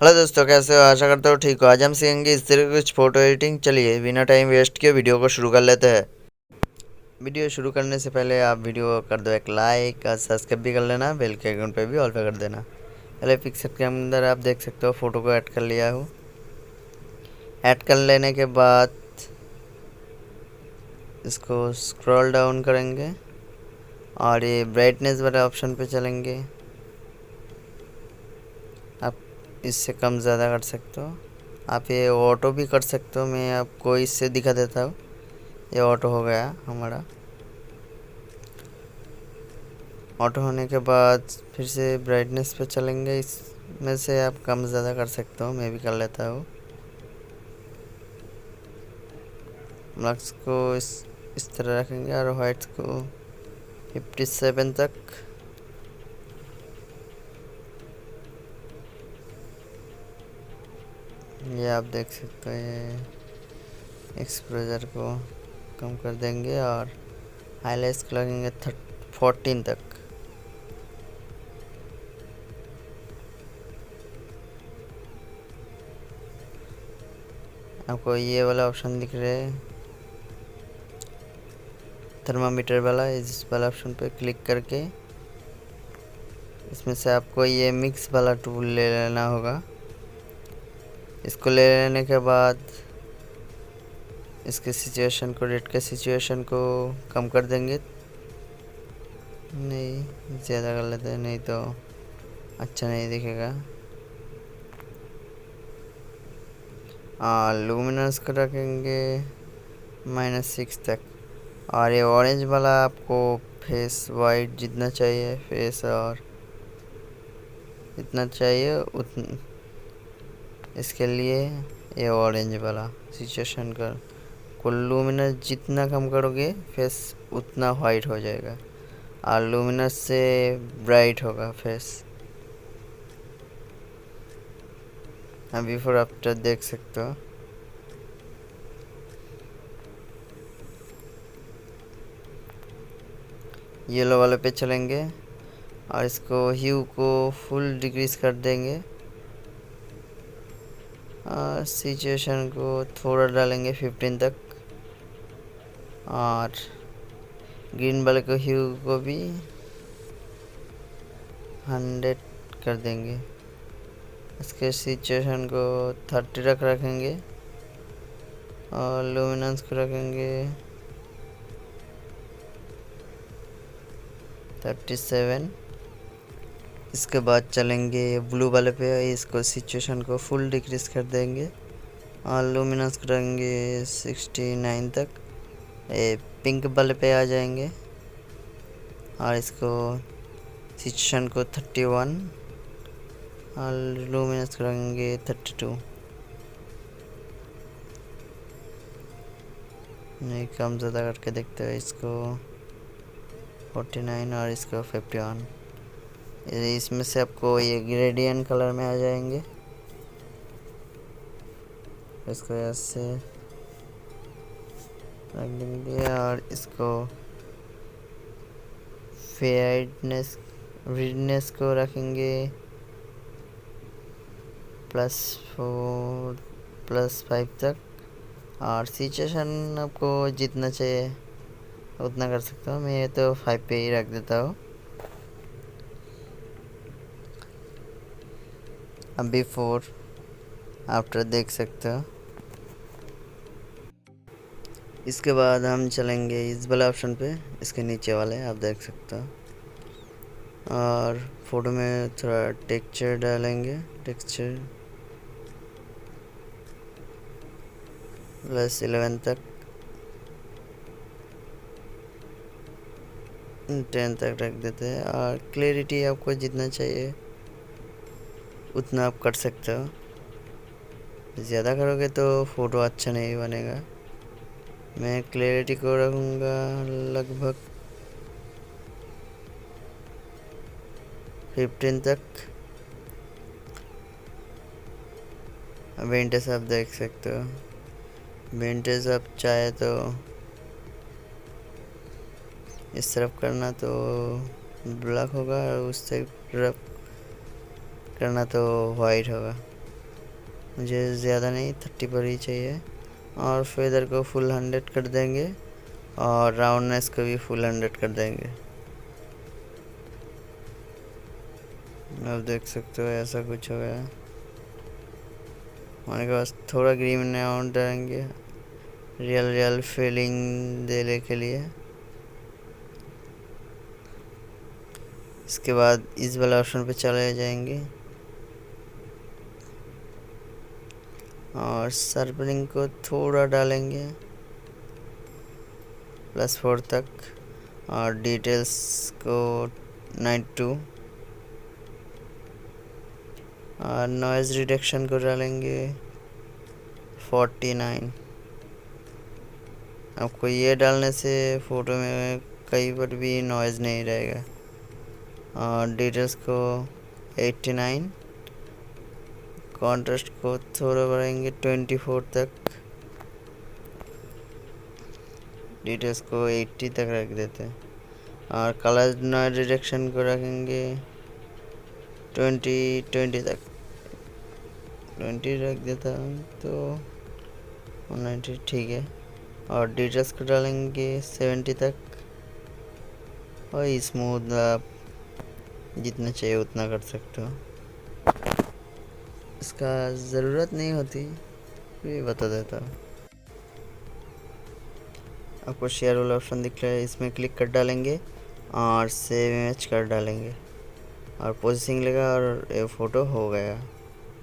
Hello दोस्तों, कैसे हो? आशा करता हूँ ठीक हो। आज हम सीखेंगे इस तरह की कुछ फ़ोटो एडिटिंग। चलिए बिना टाइम वेस्ट किए वीडियो को शुरू कर लेते हैं। वीडियो शुरू करने से पहले आप वीडियो कर दो एक लाइक और सब्सक्राइब भी कर लेना, बेल के आइकन पे भी ऑल पे कर देना। पहले पिक्चर के अंदर आप देख सकते हो फ़ोटो को ऐड कर लिया हो। ऐड कर लेने के बाद इसको स्क्रॉल डाउन करेंगे और ये ब्राइटनेस वाले ऑप्शन पे चलेंगे। आप इससे कम ज़्यादा कर सकते हो। आप ये ऑटो भी कर सकते हो। मैं आपको इससे दिखा देता हूँ। ये ऑटो हो गया हमारा। ऑटो होने के बाद फिर से ब्राइटनेस पे चलेंगे। इसमें से आप कम ज़्यादा कर सकते हो, मैं भी कर लेता हूँ। ब्लैक्स को इस तरह रखेंगे और वाइट्स को 57 तक। ये आप देख सकते हो। ये एक्सपोजर को कम कर देंगे और हाईलाइट्स को लगेंगे 14 तक। आपको ये वाला ऑप्शन दिख रहा है थर्मामीटर वाला, इस वाला ऑप्शन पे क्लिक करके इसमें से आपको ये मिक्स वाला टूल ले लेना होगा। इसको ले लेने के बाद इसके सिचुएशन को, रेट के सिचुएशन को कम कर देंगे। नहीं, ज़्यादा कर लेते हैं, नहीं तो अच्छा नहीं दिखेगा। लूमिनस को रखेंगे -6 तक। और ये ऑरेंज वाला आपको फेस वाइट जितना चाहिए, फेस और जितना चाहिए उतना, इसके लिए ये ऑरेंज वाला सिचुएशन को लूमिनस जितना कम करोगे फेस उतना वाइट हो जाएगा और लूमिनस से ब्राइट होगा फेस। आप बिफोर आफ्टर देख सकते हो। येलो वाले पे चलेंगे और इसको ह्यू को फुल डिक्रीज कर देंगे और सिचुएशन को थोड़ा डालेंगे 15 तक और ग्रीन वाले को ह्यू को भी 100 कर देंगे। इसके सिचुएशन को 30 तक रखेंगे और लुमिनेंस को रखेंगे 37। इसके बाद चलेंगे ब्लू वाले पे, इसको सिचुएशन को फुल डिक्रीज कर देंगे और लुमिनेंस को रखेंगे 69 तक। ये पिंक वाले पे आ जाएंगे और इसको सिचुएशन को 31 और लुमिनेंस को रखेंगे 32। नहीं, कम ज़्यादा करके देखते हैं। इसको 49 और इसको 51। इसमें से आपको ये ग्रेडियंट कलर में आ जाएंगे। इसको ऐसे रख देंगे और इसको रेडनेस को रखेंगे +4 +5 तक और सिचुएशन आपको जितना चाहिए उतना कर सकता हूँ। मैं तो 5 पे ही रख देता हूँ। अब बिफोर आफ्टर देख सकते हो। इसके बाद हम चलेंगे इस वाले ऑप्शन पे, इसके नीचे वाले आप देख सकते हो और फोटो में थोड़ा टेक्सचर डालेंगे। टेक्सचर +11 तक, 10 तक रख देते हैं और क्लैरिटी आपको जितना चाहिए उतना आप कर सकते हो। ज़्यादा करोगे तो फ़ोटो अच्छा नहीं बनेगा। मैं क्लैरिटी को रखूँगा लगभग 15 तक। विंटेज आप देख सकते हो। विंटेज आप चाहे तो इस तरफ करना तो ब्लैक होगा और उस तरफ करना तो वाइट होगा। मुझे ज़्यादा नहीं 30 पर ही चाहिए। और फेदर को फुल 100 कर देंगे और राउंडनेस को भी फुल 100 कर देंगे। अब देख सकते हो ऐसा कुछ हो गया। हमारे पास थोड़ा ग्रीन अमाउंट डालेंगे रियल फीलिंग देने के लिए। इसके बाद इस वाला ऑप्शन पे चले जाएंगे और शार्पनिंग को थोड़ा डालेंगे +4 तक और डिटेल्स को 92 और नॉइज़ रिडक्शन को डालेंगे 49। आपको ये डालने से फ़ोटो में कहीं पर भी नॉइज़ नहीं रहेगा। और डिटेल्स को 89, कॉन्ट्रास्ट को थोड़ा बढ़ाएंगे 24 तक, डिटेल्स को 80 तक रख देते हैं और कलर नॉइज़ रिडक्शन को रखेंगे 20 तक, 20 रख देता हूँ तो 90 ठीक है। और डिटेल्स को डालेंगे 70 तक और स्मूथ आप जितना चाहिए उतना कर सकते हो। इसका ज़रूरत नहीं होती, ये बता देता हूँ। आपको शेयर वाला ऑप्शन दिख रहा है, इसमें क्लिक कर डालेंगे और सेव इमेज कर डालेंगे और प्रोसेसिंग लेगा और ये फ़ोटो हो गया।